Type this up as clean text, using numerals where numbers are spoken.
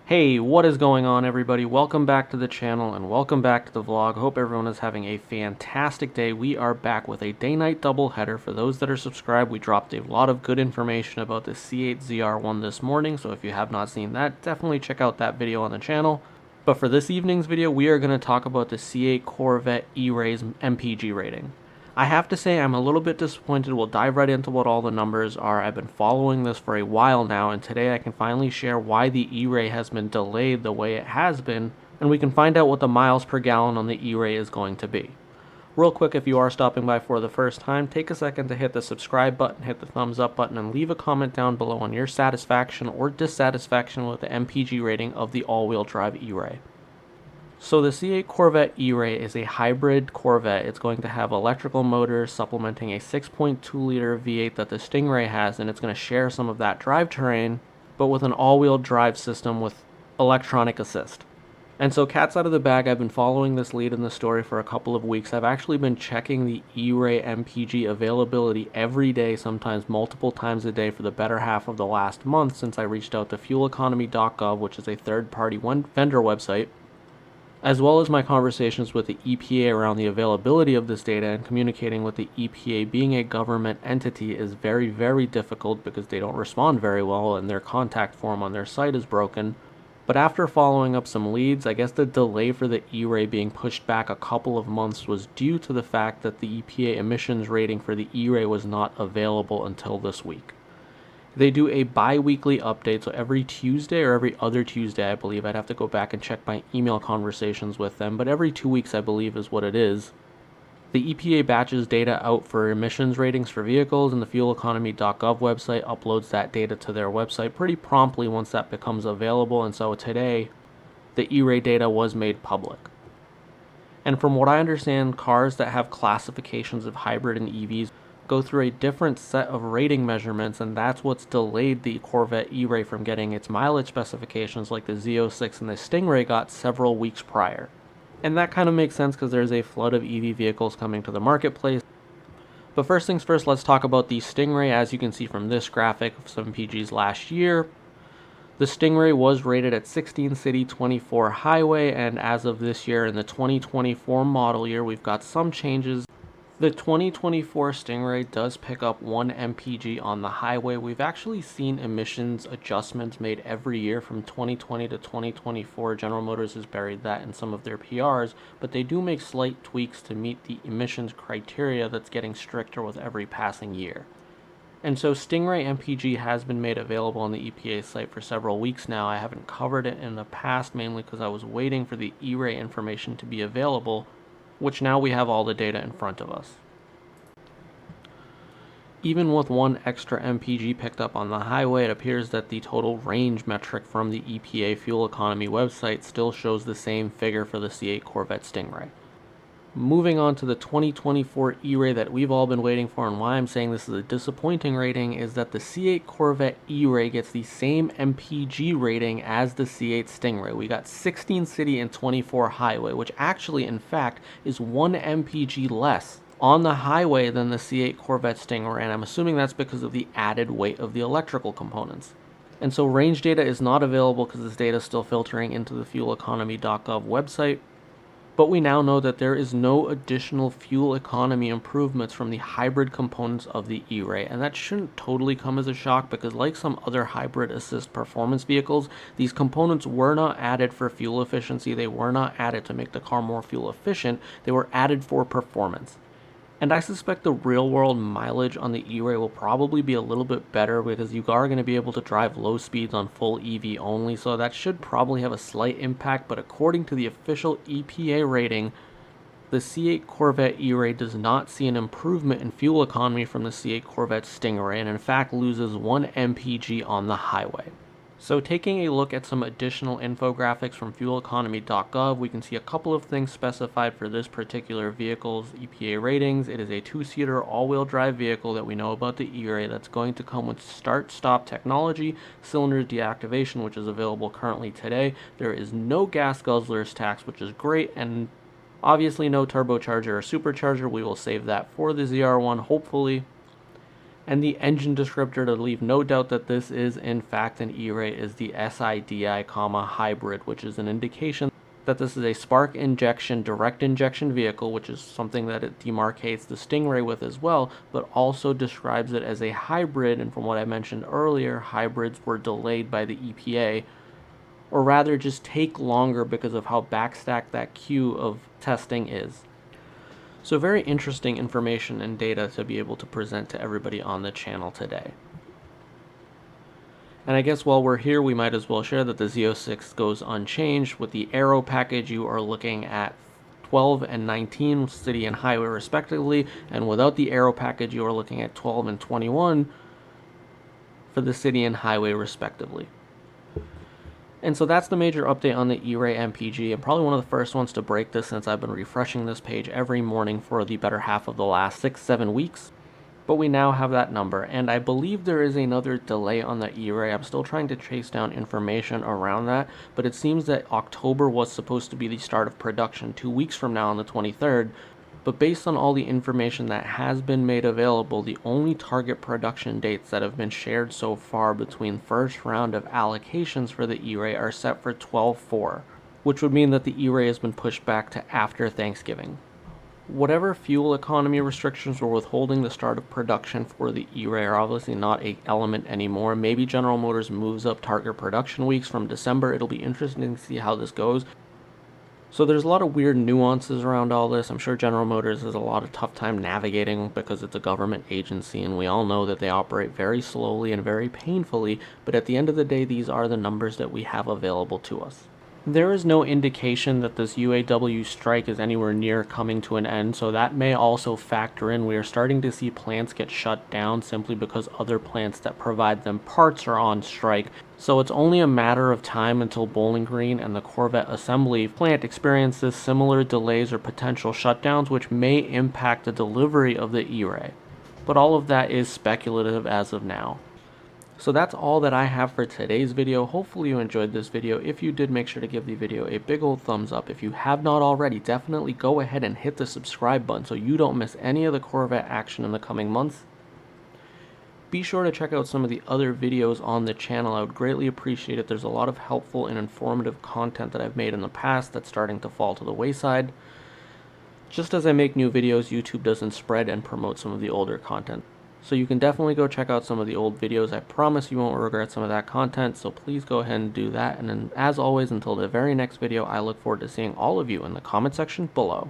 Hey, what is going on, everybody? Welcome back to the channel and welcome back to the vlog. Hope everyone is having a fantastic day. We are back with a day-night double header. For those that are subscribed, we dropped a lot of good information about the C8 one this morning, so if you have not seen that, definitely check out that video on the channel. But for this evening's video, we are going to talk about the C8 Corvette E-Rays MPG rating. I have to say I'm a little bit disappointed. We'll dive right into what all the numbers are. I've been following this for a while now, and today I can finally share why the E-Ray has been delayed the way it has been, and we can find out what the miles per gallon on the E-Ray is going to be. Real quick, if you are stopping by for the first time, take a second to hit the subscribe button, hit the thumbs up button, and leave a comment down below on your satisfaction or dissatisfaction with the MPG rating of the all-wheel drive E-Ray. So the C8 Corvette E-Ray is a hybrid Corvette. It's going to have electrical motors supplementing a 6.2-liter V8 that the Stingray has, and it's going to share some of that drivetrain, but with an all-wheel drive system with electronic assist. And so cat's out of the bag, I've been following this lead in the story for a couple of weeks. I've actually been checking the E-Ray MPG availability every day, sometimes multiple times a day for the better half of the last month since I reached out to fueleconomy.gov, which is a third-party vendor website, as well as my conversations with the EPA around the availability of this data. And communicating with the EPA, being a government entity, is very, very difficult because they don't respond very well and their contact form on their site is broken. But after following up some leads, I guess the delay for the E-Ray being pushed back a couple of months was due to the fact that the EPA emissions rating for the E-Ray was not available until this week. They do a bi-weekly update, so every Tuesday or every other Tuesday, I believe. I'd have to go back and check my email conversations with them, but every 2 weeks, I believe, is what it is. The EPA batches data out for emissions ratings for vehicles, and the fueleconomy.gov website uploads that data to their website pretty promptly once that becomes available, and so today, the E-Ray data was made public. And from what I understand, cars that have classifications of hybrid and EVs go through a different set of rating measurements, and that's what's delayed the Corvette E-Ray from getting its mileage specifications like the Z06 and the Stingray got several weeks prior. And that kind of makes sense because there's a flood of EV vehicles coming to the marketplace. But first things first, let's talk about the Stingray. As you can see from this graphic of some MPGs last year, the Stingray was rated at 16 city, 24 highway, and as of this year, in the 2024 model year, we've got some changes. The 2024 Stingray does pick up 1 MPG on the highway. We've actually seen emissions adjustments made every year from 2020 to 2024. General Motors has buried that in some of their PRs, but they do make slight tweaks to meet the emissions criteria that's getting stricter with every passing year. And so Stingray MPG has been made available on the EPA site for several weeks now. I haven't covered it in the past, mainly because I was waiting for the E-Ray information to be available, which now we have all the data in front of us. Even with 1 extra MPG picked up on the highway, it appears that the total range metric from the EPA fuel economy website still shows the same figure for the C8 Corvette Stingray. Moving on to the 2024 E-Ray that we've all been waiting for, and why I'm saying this is a disappointing rating, is that the C8 Corvette E-Ray gets the same MPG rating as the C8 Stingray. We got 16 city and 24 highway, which actually, in fact, is 1 MPG less on the highway than the C8 Corvette Stingray, and I'm assuming that's because of the added weight of the electrical components. And so range data is not available because this data is still filtering into the fueleconomy.gov website. But we now know that there is no additional fuel economy improvements from the hybrid components of the E-Ray, and that shouldn't totally come as a shock because, like some other hybrid assist performance vehicles, these components were not added for fuel efficiency. They were not added to make the car more fuel efficient. They were added for performance. And I suspect the real-world mileage on the E-Ray will probably be a little bit better because you are going to be able to drive low speeds on full EV only, so that should probably have a slight impact. But according to the official EPA rating, the C8 Corvette E-Ray does not see an improvement in fuel economy from the C8 Corvette Stingray, and in fact loses 1 MPG on the highway. So taking a look at some additional infographics from fueleconomy.gov, we can see a couple of things specified for this particular vehicle's EPA ratings. It is a 2-seater all-wheel drive vehicle that we know about the E-Ray that's going to come with start-stop technology, cylinder deactivation, which is available currently today. There is no gas guzzlers tax, which is great, and obviously no turbocharger or supercharger. We will save that for the ZR1, hopefully. And the engine descriptor to leave no doubt that this is in fact an E-Ray is the SIDI, hybrid, which is an indication that this is a spark injection, direct injection vehicle, which is something that it demarcates the Stingray with as well, but also describes it as a hybrid. And from what I mentioned earlier, hybrids were delayed by the EPA, or rather just take longer because of how backstacked that queue of testing is. So very interesting information and data to be able to present to everybody on the channel today. And I guess while we're here, we might as well share that the Z06 goes unchanged. With the aero package, you are looking at 12 and 19 city and highway respectively, and without the aero package, you are looking at 12 and 21 for the city and highway respectively. And so that's the major update on the ERay MPG. I'm probably one of the first ones to break this since I've been refreshing this page every morning for the better half of the last 6-7 weeks. But we now have that number, and I believe there is another delay on the ERay. I'm still trying to chase down information around that, but it seems that October was supposed to be the start of production 2 weeks from now on the 23rd. But based on all the information that has been made available, the only target production dates that have been shared so far between first round of allocations for the ERay are set for 12/4, which would mean that the ERay has been pushed back to after Thanksgiving. Whatever fuel economy restrictions were withholding the start of production for the ERay are obviously not an element anymore. Maybe General Motors moves up target production weeks from December. It'll be interesting to see how this goes. So there's a lot of weird nuances around all this. I'm sure General Motors has a lot of tough time navigating because it's a government agency, and we all know that they operate very slowly and very painfully, but at the end of the day, these are the numbers that we have available to us. There is no indication that this UAW strike is anywhere near coming to an end, so that may also factor in. We are starting to see plants get shut down simply because other plants that provide them parts are on strike. So it's only a matter of time until Bowling Green and the Corvette assembly plant experiences similar delays or potential shutdowns, which may impact the delivery of the ERay. But all of that is speculative as of now. So that's all that I have for today's video. Hopefully you enjoyed this video. If you did, make sure to give the video a big old thumbs up. If you have not already, definitely go ahead and hit the subscribe button so you don't miss any of the Corvette action in the coming months. Be sure to check out some of the other videos on the channel. I would greatly appreciate it. There's a lot of helpful and informative content that I've made in the past that's starting to fall to the wayside. Just as I make new videos, YouTube doesn't spread and promote some of the older content. So you can definitely go check out some of the old videos. I promise you won't regret some of that content, so please go ahead and do that. And then, as always, until the very next video, I look forward to seeing all of you in the comment section below.